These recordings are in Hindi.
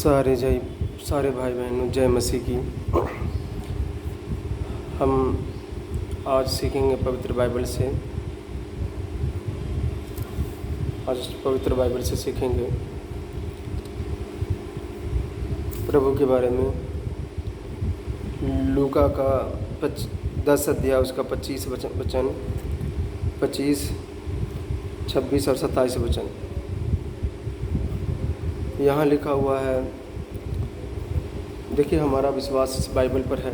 सारे भाई बहनों जय मसीह की। हम आज सीखेंगे पवित्र बाइबल से। आज पवित्र बाइबल से सीखेंगे प्रभु के बारे में। लूका का 10 अध्याय उसका 25 वचन 25, 26 और 27 वचन यहाँ लिखा हुआ है। देखिए, हमारा विश्वास इस बाइबल पर है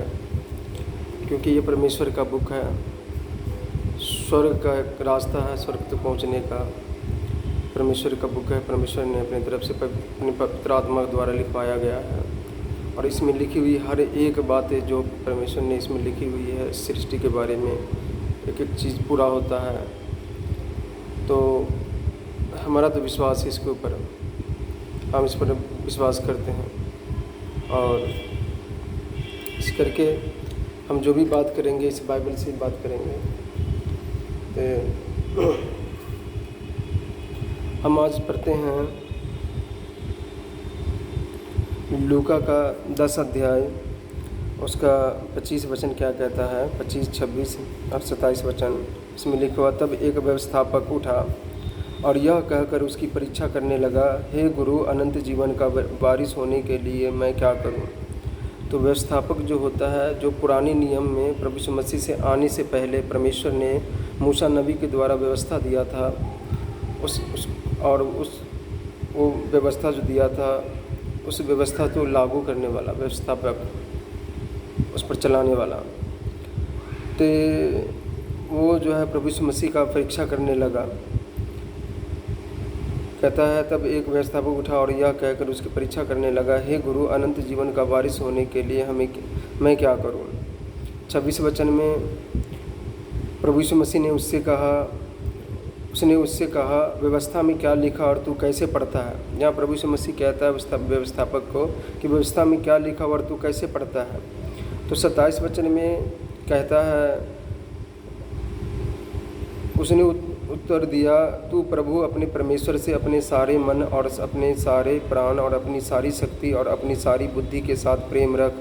क्योंकि ये परमेश्वर का बुक है, स्वर्ग का एक रास्ता है, स्वर्ग तक पहुँचने का परमेश्वर का बुक है। परमेश्वर ने अपनी तरफ से अपनी पवित्र आत्मा द्वारा लिखवाया गया है और इसमें लिखी हुई हर एक बातें जो परमेश्वर ने इसमें लिखी हुई है सृष्टि के बारे में, एक एक चीज़ पूरा होता है। तो हमारा तो विश्वास है इसके ऊपर, हम इस पर विश्वास करते हैं और इस करके हम जो भी बात करेंगे इस बाइबल से बात करेंगे। तो हम आज पढ़ते हैं लूका का 10 अध्याय उसका 25 वचन क्या कहता है। 25, 26 और 27 वचन इसमें लिखा हुआ, तब एक व्यवस्थापक उठा और यह कहकर उसकी परीक्षा करने लगा, हे गुरु, अनंत जीवन का वारिस होने के लिए मैं क्या करूं? तो व्यवस्थापक जो होता है, जो पुराने नियम में प्रभु यीशु मसीह से आने से पहले परमेश्वर ने मूसा नबी के द्वारा व्यवस्था दिया था, वो व्यवस्था जो दिया था उस व्यवस्था को लागू करने वाला व्यवस्थापक, उस पर चलाने वाला। तो वो जो है प्रभु यीशु मसीह का परीक्षा करने लगा। कहता है, तब एक व्यवस्थापक उठा और यह कहकर उसकी परीक्षा करने लगा, हे गुरु, अनंत जीवन का वारिस होने के लिए मैं क्या करूं? 26 वचन में प्रभु यीशु मसीह ने उससे कहा, व्यवस्था में क्या लिखा और तू कैसे पढ़ता है? यहाँ प्रभु यीशु मसीह कहता है व्यवस्थापक को कि व्यवस्था में क्या लिखा और तू कैसे पढ़ता है? तो 27 वचन में कहता है, उसने उत्तर दिया, तू प्रभु अपने परमेश्वर से अपने सारे मन और अपने सारे प्राण और अपनी सारी शक्ति और अपनी सारी बुद्धि के साथ प्रेम रख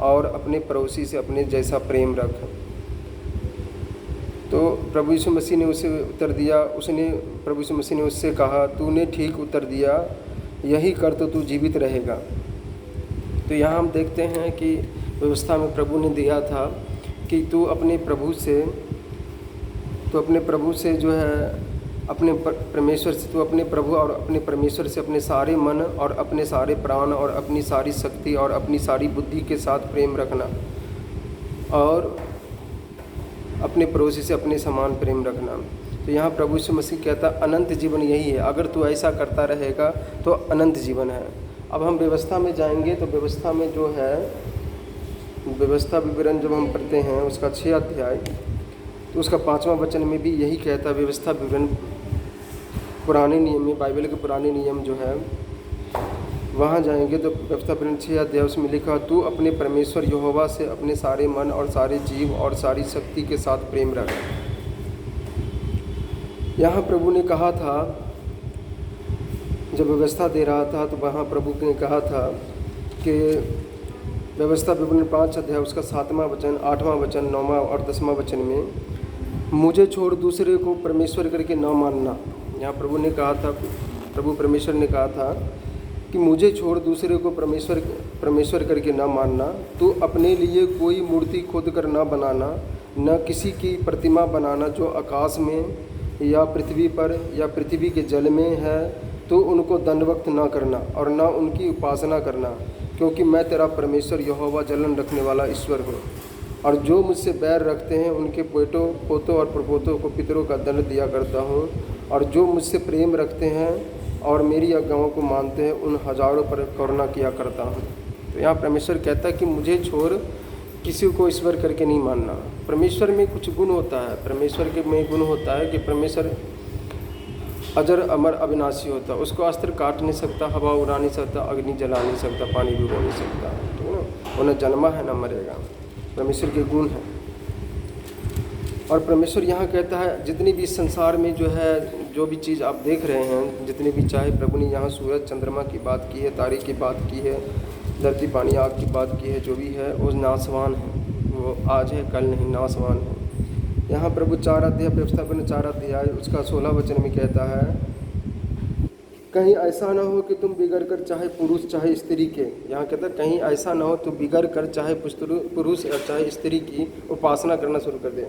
और अपने पड़ोसी से अपने जैसा प्रेम रख। तो प्रभु यीशु मसीह ने उसे उत्तर दिया, प्रभु यीशु मसीह ने उससे कहा, तूने ठीक उत्तर दिया, यही कर तो तू जीवित रहेगा। तो यहाँ हम देखते हैं कि व्यवस्था में प्रभु ने दिया था कि तू अपने प्रभु से जो है अपने परमेश्वर से, तू अपने प्रभु और अपने परमेश्वर से अपने सारे मन और अपने सारे प्राण और अपनी सारी शक्ति और अपनी सारी बुद्धि के साथ प्रेम रखना और अपने पड़ोसी से अपने समान प्रेम रखना। तो यहाँ प्रभु यीशु मसीह कहता, अनंत जीवन यही है, अगर तू ऐसा करता रहेगा तो अनंत जीवन है। अब हम व्यवस्था में जाएंगे तो व्यवस्था में जो है व्यवस्था विवरण जब हम पढ़ते हैं उसका 6 अध्याय तो उसका 5वां वचन में भी यही कहता है। व्यवस्था विवरण पुराने नियम में, बाइबल के पुराने नियम जो है वहाँ जाएंगे तो व्यवस्था विवरण 6 अध्याय उसमें लिखा, तू अपने परमेश्वर यहोवा से अपने सारे मन और सारे जीव और सारी शक्ति के साथ प्रेम रख। यहाँ प्रभु ने कहा था, जब व्यवस्था दे रहा था तो वहाँ प्रभु ने कहा था कि व्यवस्था विवरण 5 अध्याय उसका 7वां वचन, 8वां वचन, 9वां और 10वां वचन में, मुझे छोड़ दूसरे को परमेश्वर करके न मानना। यहाँ प्रभु परमेश्वर ने कहा था कि मुझे छोड़ दूसरे को परमेश्वर करके न मानना, तू अपने लिए कोई मूर्ति खोद कर न बनाना, न किसी की प्रतिमा बनाना जो आकाश में या पृथ्वी पर या पृथ्वी के जल में है, तो उनको दंडवत न करना और न उनकी उपासना करना, क्योंकि मैं तेरा परमेश्वर यहोवा जलन रखने वाला ईश्वर हूँ। और जो मुझसे बैर रखते हैं उनके पोतों और प्रपोतों को पितरों का दंड दिया करता हूँ, और जो मुझसे प्रेम रखते हैं और मेरी आज्ञाओं को मानते हैं उन हजारों पर करुणा किया करता हूँ। तो यहाँ परमेश्वर कहता है कि मुझे छोड़ किसी को ईश्वर करके नहीं मानना। परमेश्वर में कुछ गुण होता है, परमेश्वर के में गुण होता है कि परमेश्वर अजर अमर अविनाशी होता है, उसको अस्त्र काट नहीं सकता, हवा उड़ा नहीं सकता, अग्नि जला नहीं सकता, पानी भिगो नहीं सकता, ठीक है ना। वो न जन्मा है न मरेगा, परमेश्वर के गुण हैं। और परमेश्वर यहाँ कहता है जितनी भी संसार में जो है जो भी चीज़ आप देख रहे हैं, जितने भी, चाहे प्रभु ने यहाँ सूरज चंद्रमा की बात की है, तारे की बात की है, धरती पानी आग की बात की है, जो भी है वो नासवान है, वो आज है कल नहीं, नासवान है। यहाँ प्रभु 4 अध्याय, व्यवस्थापन 4 अध्याय उसका 16 वचन में कहता है, कहीं ऐसा ना हो कि तुम बिगड़ कर चाहे पुरुष चाहे स्त्री के, यहाँ कहता है कहीं ऐसा ना हो तुम बिगड़ कर चाहे पुरुष या चाहे स्त्री की उपासना करना शुरू कर दें।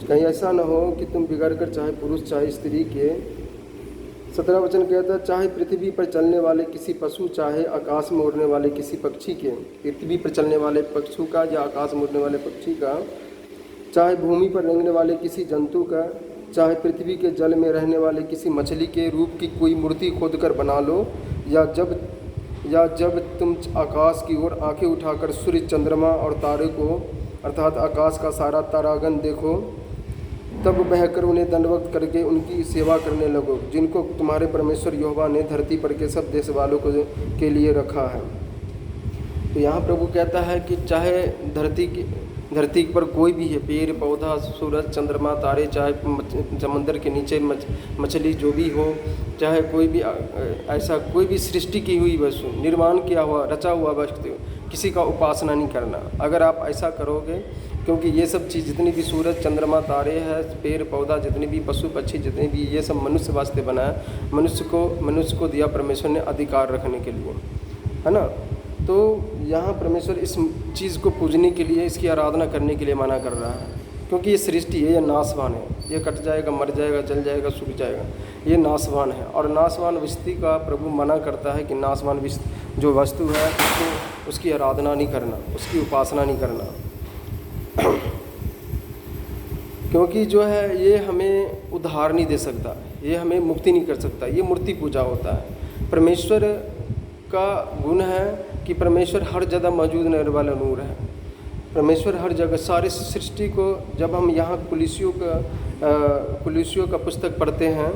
कहीं ऐसा ना हो कि तुम बिगड़ कर चाहे पुरुष चाहे स्त्री के। 17 वचन कहता है, चाहे पृथ्वी पर चलने वाले किसी पशु, चाहे आकाश में उड़ने वाले किसी पक्षी के, पृथ्वी पर चलने वाले पशु का या आकाश में उड़ने वाले पक्षी का, चाहे भूमि पर रेंगने वाले किसी जंतु का, चाहे पृथ्वी के जल में रहने वाले किसी मछली के रूप की कोई मूर्ति खोद कर बना लो, या जब तुम आकाश की ओर आंखें उठाकर सूर्य चंद्रमा और तारे को अर्थात आकाश का सारा तारागण देखो, तब बहकर उन्हें दंडवत करके उनकी सेवा करने लगो, जिनको तुम्हारे परमेश्वर यहोवा ने धरती पर के सब देश वालों के लिए रखा है। तो यहाँ प्रभु कहता है कि चाहे धरती पर कोई भी है, पेड़ पौधा, सूरज चंद्रमा तारे, चाहे समंदर के नीचे मछली जो भी हो, चाहे कोई भी ऐसा कोई भी सृष्टि की हुई वस्तु, निर्माण किया हुआ रचा हुआ वस्तु, किसी का उपासना नहीं करना। अगर आप ऐसा करोगे, क्योंकि ये सब चीज़ जितनी भी सूरज चंद्रमा तारे हैं, पेड़ पौधा, जितने भी पशु पक्षी, जितने भी, ये सब मनुष्य वास्ते बना है, मनुष्य को दिया परमेश्वर ने अधिकार रखने के लिए, है ना। तो यहाँ परमेश्वर इस चीज़ को पूजने के लिए, इसकी आराधना करने के लिए मना कर रहा है, क्योंकि ये सृष्टि है, ये नासवान है, ये कट जाएगा, मर जाएगा, जल जाएगा, सूख जाएगा, ये नासवान है। और नासवान वस्तु का प्रभु मना करता है कि नासवान जो वस्तु है उसकी आराधना नहीं करना, उसकी उपासना नहीं करना, क्योंकि जो है ये हमें उद्धार नहीं दे सकता, ये हमें मुक्ति नहीं कर सकता, ये मूर्ति पूजा होता है। परमेश्वर का गुण है कि परमेश्वर हर जगह मौजूद रहने वाला नूर है। परमेश्वर हर जगह, सारी सृष्टि को, जब हम यहाँ कुलुस्सियों का पुस्तक पढ़ते हैं,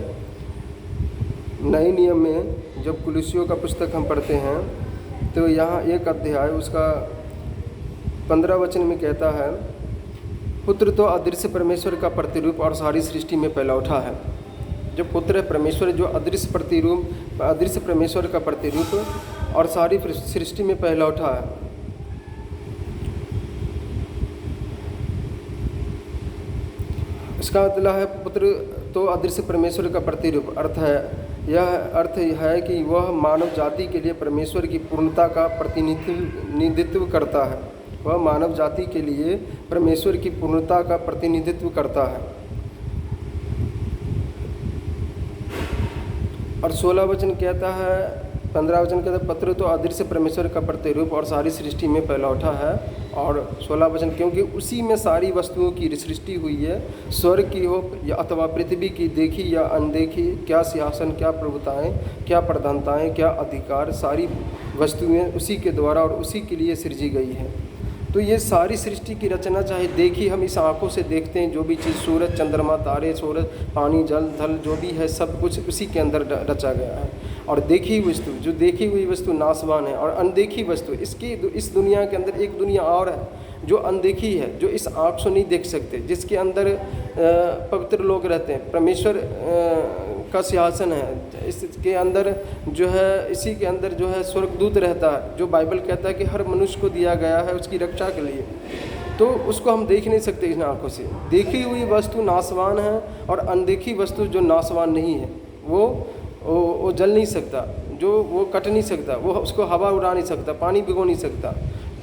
नए नियम में जब कुलुस्सियों का पुस्तक हम पढ़ते हैं, तो यहाँ 1 अध्याय उसका 15 वचन में कहता है, पुत्र तो अदृश्य परमेश्वर का प्रतिरूप और सारी सृष्टि में पहला उठा है। जो पुत्र है परमेश्वर, जो अदृश्य परमेश्वर का प्रतिरूप और सारी सृष्टि में पहला उठा है। इसका मतलब है पुत्र तो अदृश्य परमेश्वर का प्रतिरूप। यह अर्थ है कि वह मानव जाति के लिए परमेश्वर की पूर्णता का प्रतिनिधित्व करता है। वह मानव जाति के लिए परमेश्वर की पूर्णता का प्रतिनिधित्व करता है। और 16 वचन कहता है, 15 वचन कहता है, पुत्र तो अदृश्य परमेश्वर का प्रतिरूप और सारी सृष्टि में पहला उठा है। और 16 वचन, क्योंकि उसी में सारी वस्तुओं की सृष्टि हुई है, स्वर्ग की हो या अथवा पृथ्वी की, देखी या अनदेखी, क्या सिंहासन, क्या प्रभुताएं, क्या प्रधानताएं, क्या अधिकार, सारी वस्तुएं उसी के द्वारा और उसी के लिए सृजी गई है। तो ये सारी सृष्टि की रचना, चाहे देखी हम इस आँखों से देखते हैं, जो भी चीज़, सूरज चंद्रमा तारे, सूरज पानी जल थल जो भी है, सब कुछ उसी के अंदर रचा गया है। और देखी वस्तु, जो देखी हुई वस्तु नासवान है, और अनदेखी वस्तु, इस दुनिया के अंदर एक दुनिया और है जो अनदेखी है, जो इस आँख से नहीं देख सकते, जिसके अंदर पवित्र लोग रहते हैं, परमेश्वर का सिंहासन है, इसके अंदर जो है, इसी के अंदर जो है स्वर्गदूत रहता है, जो बाइबल कहता है कि हर मनुष्य को दिया गया है उसकी रक्षा के लिए। तो उसको हम देख नहीं सकते इन आँखों से। देखी हुई वस्तु नासवान है, और अनदेखी वस्तु जो नासवान नहीं है, वो जल नहीं सकता, वो कट नहीं सकता, वो उसको हवा उड़ा नहीं सकता, पानी भिगो नहीं सकता।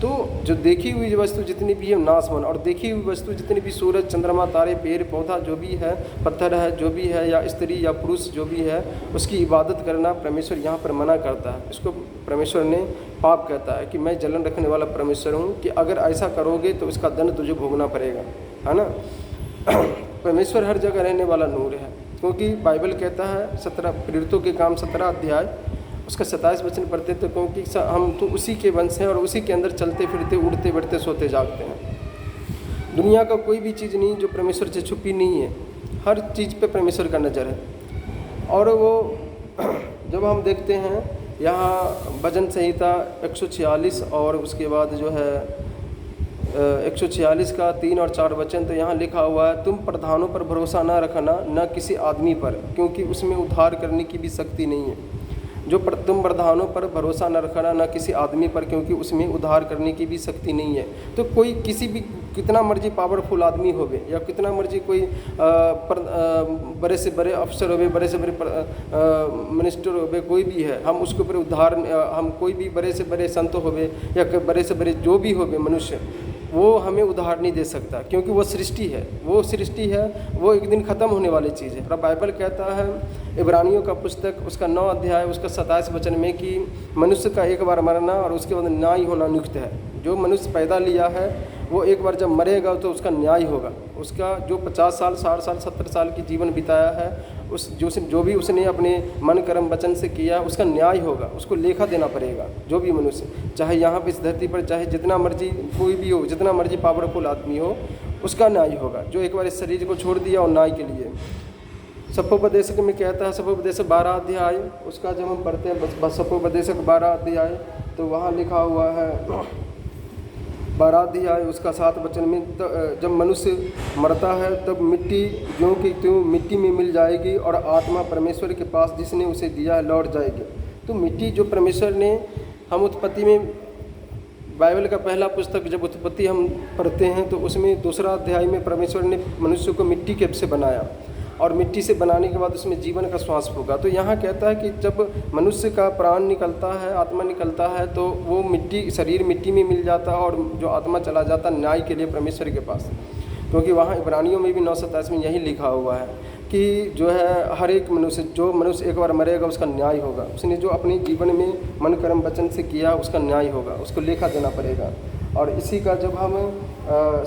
तो जो देखी हुई वस्तु जितनी भी है नासवान, और देखी हुई वस्तु जितनी भी, सूरज चंद्रमा तारे पेड़ पौधा जो भी है, पत्थर है जो भी है, या स्त्री या पुरुष जो भी है, उसकी इबादत करना परमेश्वर यहाँ पर मना करता है। इसको परमेश्वर ने पाप कहता है कि मैं जलन रखने वाला परमेश्वर हूँ, कि अगर ऐसा करोगे तो इसका दंड तुझे भोगना पड़ेगा, है ना। परमेश्वर हर जगह रहने वाला नूर है, क्योंकि बाइबल कहता है 17 प्रेरितों के काम 17 अध्याय उसका 27 वचन पढ़ते, तो क्योंकि हम तो उसी के वंश हैं और उसी के अंदर चलते फिरते, उड़ते बैठते, सोते जागते हैं। दुनिया का कोई भी चीज़ नहीं जो परमेश्वर से छुपी नहीं है, हर चीज़ पे परमेश्वर का नज़र है। और वो जब हम देखते हैं यहाँ भजन संहिता 146 और उसके बाद जो है 146 का 3 और 4 वचन, तो यहाँ लिखा हुआ है, तुम प्रधानों पर भरोसा न रखना, न किसी आदमी पर, क्योंकि उसमें उद्धार करने की भी शक्ति नहीं है। तुम प्रधानों पर भरोसा न रखना, न किसी आदमी पर, क्योंकि उसमें उद्धार करने की भी शक्ति नहीं है। तो कोई किसी भी कितना मर्जी पावरफुल आदमी होवे, या कितना मर्जी कोई बड़े से बड़े अफसर होवे, बड़े से बड़े मिनिस्टर होवे, कोई भी है, हम उसके ऊपर उद्धार, हम कोई भी बड़े से बड़े संत होवे या बड़े से बड़े जो भी होवे मनुष्य, वो हमें उद्धार नहीं दे सकता, क्योंकि वो सृष्टि है, वो सृष्टि है, वो एक दिन ख़त्म होने वाली चीज़ है। और बाइबल कहता है इब्रानियों का पुस्तक उसका 9 अध्याय उसका 27 वचन में कि मनुष्य का एक बार मरना और उसके बाद न्याय होना नियुक्त है। जो मनुष्य पैदा लिया है वो एक बार जब मरेगा तो उसका न्याय होगा। उसका जो 50 साल 60 साल 70 साल की जीवन बिताया है, जो भी उसने अपने मन कर्म वचन से किया, उसका न्याय होगा, उसको लेखा देना पड़ेगा। जो भी मनुष्य, चाहे यहाँ पे इस धरती पर चाहे जितना मर्जी कोई भी हो, जितना मर्जी पावरफुल आदमी हो, उसका न्याय होगा, जो एक बार इस शरीर को छोड़ दिया और न्याय के लिए। सपोपदेशक में कहता है, सपोपदेशक 12 अध्याय उसका जब हम पढ़ते हैं, सपोपदेशक 12 अध्याय, तो वहाँ लिखा हुआ है 12 अध्याय उसका 7 वचन में, जब मनुष्य मरता है तब मिट्टी ज्यों की त्यों मिट्टी में मिल जाएगी और आत्मा परमेश्वर के पास जिसने उसे दिया है लौट जाएगी। तो मिट्टी जो परमेश्वर ने, हम उत्पत्ति में बाइबल का पहला पुस्तक जब उत्पत्ति हम पढ़ते हैं तो उसमें 2 अध्याय में परमेश्वर ने मनुष्य को मिट्टी के से बनाया और मिट्टी से बनाने के बाद उसमें जीवन का श्वास होगा। तो यहाँ कहता है कि जब मनुष्य का प्राण निकलता है, आत्मा निकलता है, तो वो मिट्टी, शरीर मिट्टी में मिल जाता है और जो आत्मा चला जाता है न्याय के लिए परमेश्वर के पास। क्योंकि वहाँ इब्रानियों में भी 9:27 में यही लिखा हुआ है कि जो है हर एक मनुष्य, जो मनुष्य एक बार मरेगा उसका न्याय होगा। उसने जो अपने जीवन में मन कर्म वचन से किया उसका न्याय होगा, उसको लेखा देना पड़ेगा। और इसी का जब हम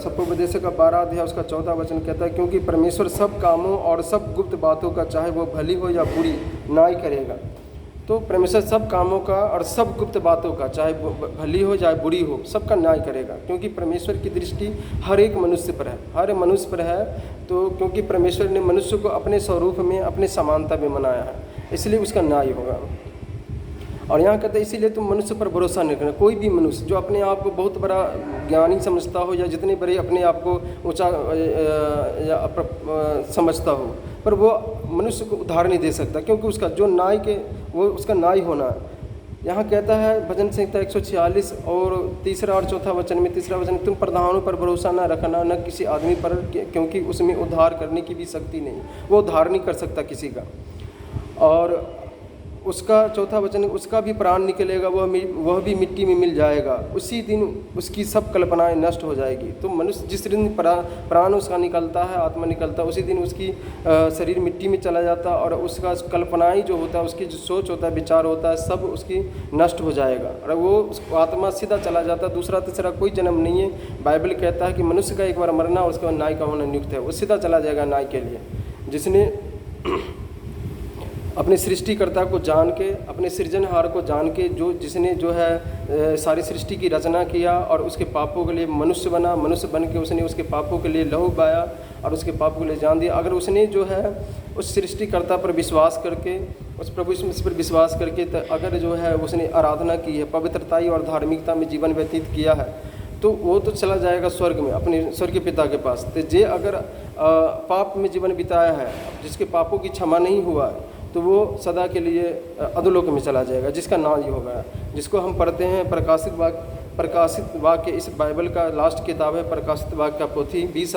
सपोपदेशक का 12 अध्याय उसका 14 वचन कहता है, क्योंकि परमेश्वर सब कामों और सब गुप्त बातों का, चाहे वो भली हो या बुरी, न्याय करेगा। तो परमेश्वर सब कामों का और सब गुप्त बातों का, चाहे वो भली हो चाहे बुरी हो, सबका न्याय करेगा, क्योंकि परमेश्वर की दृष्टि हर एक मनुष्य पर है, हर मनुष्य पर है। तो क्योंकि परमेश्वर ने मनुष्य को अपने स्वरूप में, अपने समानता में बनाया है, इसलिए उसका न्याय होगा। और यहाँ कहते हैं इसीलिए तुम मनुष्य पर भरोसा नहीं करना। कोई भी मनुष्य जो अपने आप को बहुत बड़ा ज्ञानी समझता हो या जितने बड़े अपने आप को ऊंचा समझता हो, पर वो मनुष्य को उद्धार नहीं दे सकता, क्योंकि उसका जो न्याय के, वो उसका न्याय होना है। यहाँ कहता है भजन संहिता 146 और 3 और 4 वचन में, 3 वचन, तुम प्रधानों पर भरोसा न रखना, न किसी आदमी पर, क्योंकि उसमें उद्धार करने की भी शक्ति नहीं, वो उद्धार नहीं कर सकता किसी का। और उसका 4 वचन, उसका भी प्राण निकलेगा, वह भी मिट्टी में मिल जाएगा, उसी दिन उसकी सब कल्पनाएं नष्ट हो जाएगी। तो मनुष्य जिस दिन प्राण उसका निकलता है, आत्मा निकलता है, उसी दिन उसकी शरीर मिट्टी में चला जाता है और उसका कल्पनाएं जो होता है, उसकी जो सोच होता है, विचार होता है, सब उसकी नष्ट हो जाएगा और वो आत्मा सीधा चला जाता है। दूसरा तीसरा कोई जन्म नहीं है। बाइबल कहता है कि मनुष्य का एक बार मरना और उसके बाद न्याय का होना नियुक्त है, वो सीधा चला जाएगा न्याय के लिए। जिसने अपने सृष्टिकर्ता को जान के, अपने सृजनहार को जान के, जिसने जो है सारी सृष्टि की रचना किया और उसके पापों के लिए मनुष्य बना, मनुष्य बन के उसने उसके पापों के लिए लहू बहाया और उसके पापों के लिए जान दिया। अगर उसने जो है उस सृष्टिकर्ता पर विश्वास करके, उस प्रभु यीशु पर विश्वास करके, अगर जो है उसने आराधना की है, पवित्रताई और धार्मिकता में जीवन व्यतीत किया है, तो वो तो चला जाएगा स्वर्ग में, अपने स्वर्गीय पिता के पास। तो जे अगर पाप में जीवन बिताया है, जिसके पापों की क्षमा नहीं हुआ, तो वो सदा के लिए अधोलोक में चला जाएगा, जिसका नाम ये होगा, जिसको हम पढ़ते हैं प्रकाशित वाक्य। इस बाइबल का लास्ट किताब है प्रकाशित वाक्य का पोथी, 20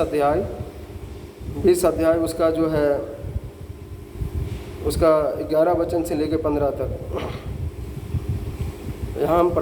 अध्याय उसका जो है उसका 11 वचन से लेकर 15 तक। यहाँ हम